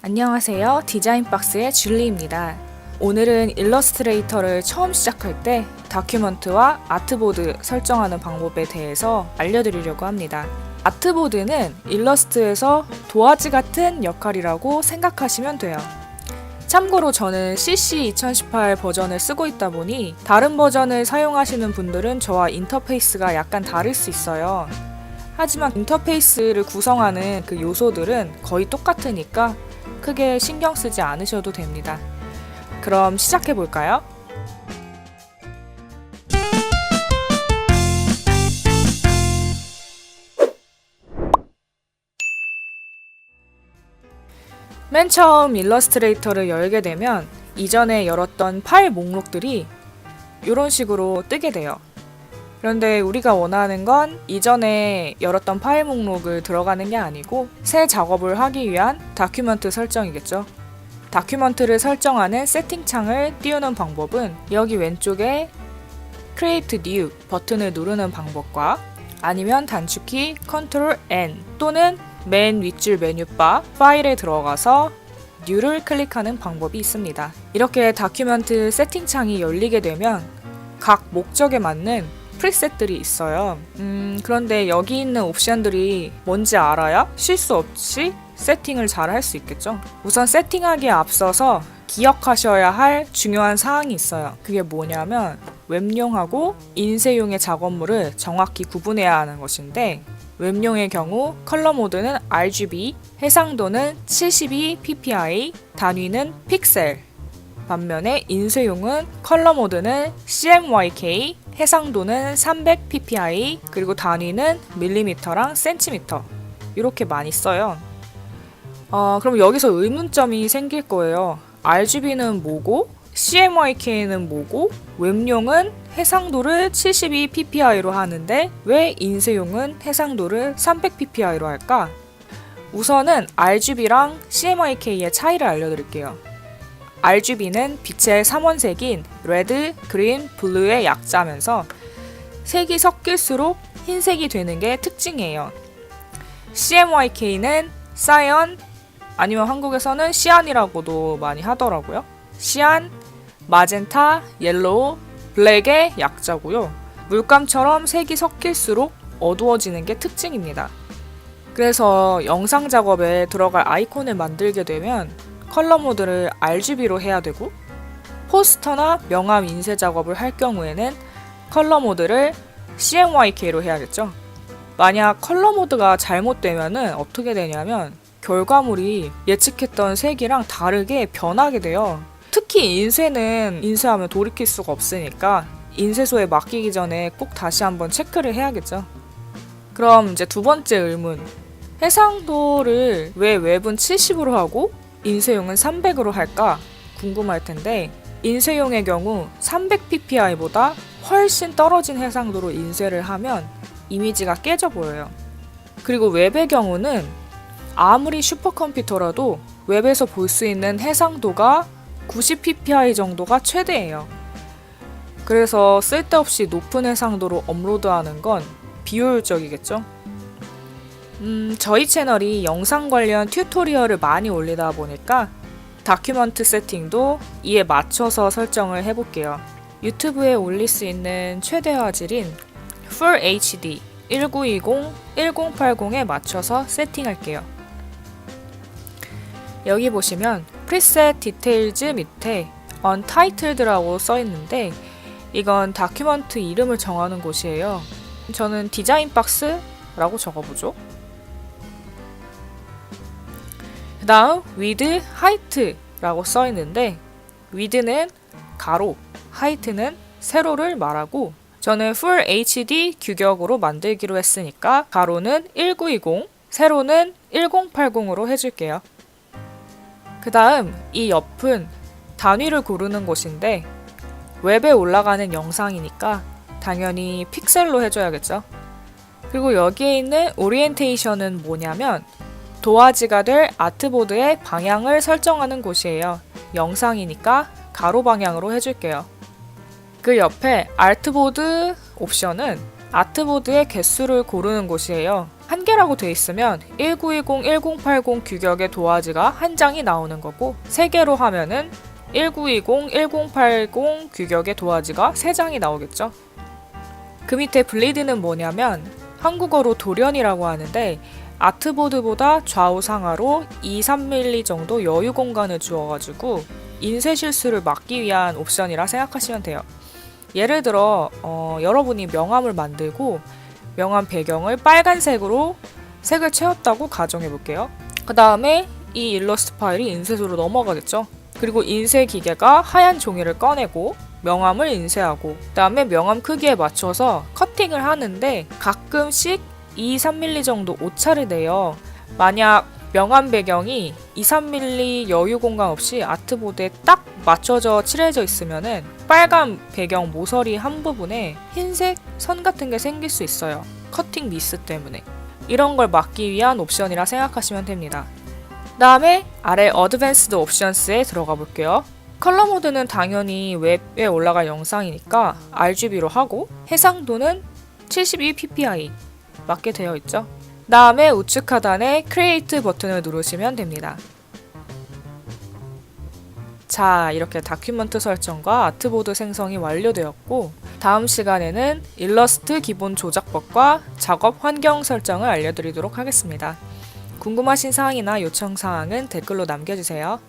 안녕하세요. 디자인박스의 줄리입니다. 오늘은 일러스트레이터를 처음 시작할 때 다큐먼트와 아트보드 설정하는 방법에 대해서 알려드리려고 합니다. 아트보드는 일러스트에서 도화지 같은 역할이라고 생각하시면 돼요. 참고로 저는 CC 2018 버전을 쓰고 있다 보니 다른 버전을 사용하시는 분들은 저와 인터페이스가 약간 다를 수 있어요. 하지만 인터페이스를 구성하는 그 요소들은 거의 똑같으니까 크게 신경 쓰지 않으셔도 됩니다. 그럼 시작해 볼까요? 맨 처음 일러스트레이터를 열게 되면 이전에 열었던 파일 목록들이 이런 식으로 뜨게 돼요. 그런데 우리가 원하는 건 이전에 열었던 파일 목록을 들어가는 게 아니고 새 작업을 하기 위한 다큐먼트 설정이겠죠. 다큐먼트를 설정하는 세팅창을 띄우는 방법은 여기 왼쪽에 Create New 버튼을 누르는 방법과 아니면 단축키 Ctrl N 또는 맨 윗줄 메뉴바 파일에 들어가서 New를 클릭하는 방법이 있습니다. 이렇게 다큐먼트 세팅창이 열리게 되면 각 목적에 맞는 프리셋들이 있어요. 그런데 여기 있는 옵션들이 뭔지 알아야 실수 없이 세팅을 잘 할 수 있겠죠. 우선 세팅하기에 앞서서 기억하셔야 할 중요한 사항이 있어요. 그게 뭐냐면 웹용하고 인쇄용의 작업물을 정확히 구분해야 하는 것인데 웹용의 경우 컬러 모드는 RGB, 해상도는 72ppi, 단위는 픽셀. 반면에 인쇄용은 컬러 모드는 CMYK, 해상도는 300ppi, 그리고 단위는 밀리미터랑 센티미터. 이렇게 많이 써요. 그럼 여기서 의문점이 생길 거예요. RGB는 뭐고, CMYK는 뭐고, 웹용은 해상도를 72ppi로 하는데 왜 인쇄용은 해상도를 300ppi로 할까? 우선은 RGB랑 CMYK의 차이를 알려드릴게요. RGB는 빛의 삼원색인 레드, 그린, 블루의 약자면서 색이 섞일수록 흰색이 되는 게 특징이에요. CMYK는 사이언, 아니면 한국에서는 시안이라고도 많이 하더라고요. 시안, 마젠타, 옐로우, 블랙의 약자고요. 물감처럼 색이 섞일수록 어두워지는 게 특징입니다. 그래서 영상 작업에 들어갈 아이콘을 만들게 되면 컬러 모드를 RGB로 해야 되고 포스터나 명함 인쇄 작업을 할 경우에는 컬러 모드를 CMYK로 해야겠죠. 만약 컬러 모드가 잘못되면 어떻게 되냐면 결과물이 예측했던 색이랑 다르게 변하게 돼요. 특히 인쇄는 인쇄하면 돌이킬 수가 없으니까 인쇄소에 맡기기 전에 꼭 다시 한번 체크를 해야겠죠. 그럼 이제 두 번째 의문. 해상도를 왜 웹은 70으로 하고 인쇄용은 300으로 할까 궁금할 텐데 인쇄용의 경우 300ppi보다 훨씬 떨어진 해상도로 인쇄를 하면 이미지가 깨져 보여요. 그리고 웹의 경우는 아무리 슈퍼컴퓨터라도 웹에서 볼 수 있는 해상도가 90ppi 정도가 최대예요. 그래서 쓸데없이 높은 해상도로 업로드하는 건 비효율적이겠죠? 저희 채널이 영상 관련 튜토리얼을 많이 올리다 보니까 다큐먼트 세팅도 이에 맞춰서 설정을 해볼게요. 유튜브에 올릴 수 있는 최대 화질인 Full HD 1920, 1080에 맞춰서 세팅할게요. 여기 보시면 프리셋 디테일즈 밑에 Untitled라고 써있는데 이건 다큐먼트 이름을 정하는 곳이에요. 저는 디자인박스라고 적어보죠. 그 다음 width, height라고 써있는데 width는 가로, height는 세로를 말하고 저는 Full HD 규격으로 만들기로 했으니까 가로는 1920, 세로는 1080으로 해줄게요. 그 다음 이 옆은 단위를 고르는 곳인데 웹에 올라가는 영상이니까 당연히 픽셀로 해줘야겠죠. 그리고 여기에 있는 오리엔테이션은 뭐냐면 도화지가 될 아트보드의 방향을 설정하는 곳이에요. 영상이니까 가로 방향으로 해줄게요. 그 옆에 아트보드 옵션은 아트보드의 개수를 고르는 곳이에요. 한 개라고 돼 있으면 1910, 1080 규격의 도화지가 한 장이 나오는 거고, 세 개로 하면은 1920, 1080 규격의 도화지가 세 장이 나오겠죠. 그 밑에 블리드는 뭐냐면 한국어로 돌연이라고 하는데, 아트보드보다 좌우 상하로 2, 3mm 정도 여유 공간을 주어가지고 인쇄 실수를 막기 위한 옵션이라 생각하시면 돼요. 예를 들어 여러분이 명함을 만들고 명함 배경을 빨간색으로 색을 채웠다고 가정해 볼게요. 그 다음에 이 일러스트 파일이 인쇄소로 넘어가겠죠. 그리고 인쇄 기계가 하얀 종이를 꺼내고 명함을 인쇄하고, 그 다음에 명함 크기에 맞춰서 커팅을 하는데 가끔씩 2, 3mm 정도 오차를 내요. 만약 명함 배경이 2, 3mm 여유 공간 없이 아트보드에 딱 맞춰져 칠해져 있으면은 빨간 배경 모서리 한 부분에 흰색 선 같은 게 생길 수 있어요. 커팅 미스 때문에. 이런 걸 막기 위한 옵션이라 생각하시면 됩니다. 다음에 아래 어드밴스드 옵션스에 들어가 볼게요. 컬러 모드는 당연히 웹에 올라갈 영상이니까 RGB로 하고, 해상도는 72ppi 맞게 되어 있죠. 다음에 우측 하단에 크리에이트 버튼을 누르시면 됩니다. 자, 이렇게 다큐멘트 설정과 아트보드 생성이 완료되었고, 다음 시간에는 일러스트 기본 조작법과 작업 환경 설정을 알려드리도록 하겠습니다. 궁금하신 사항이나 요청 사항은 댓글로 남겨주세요.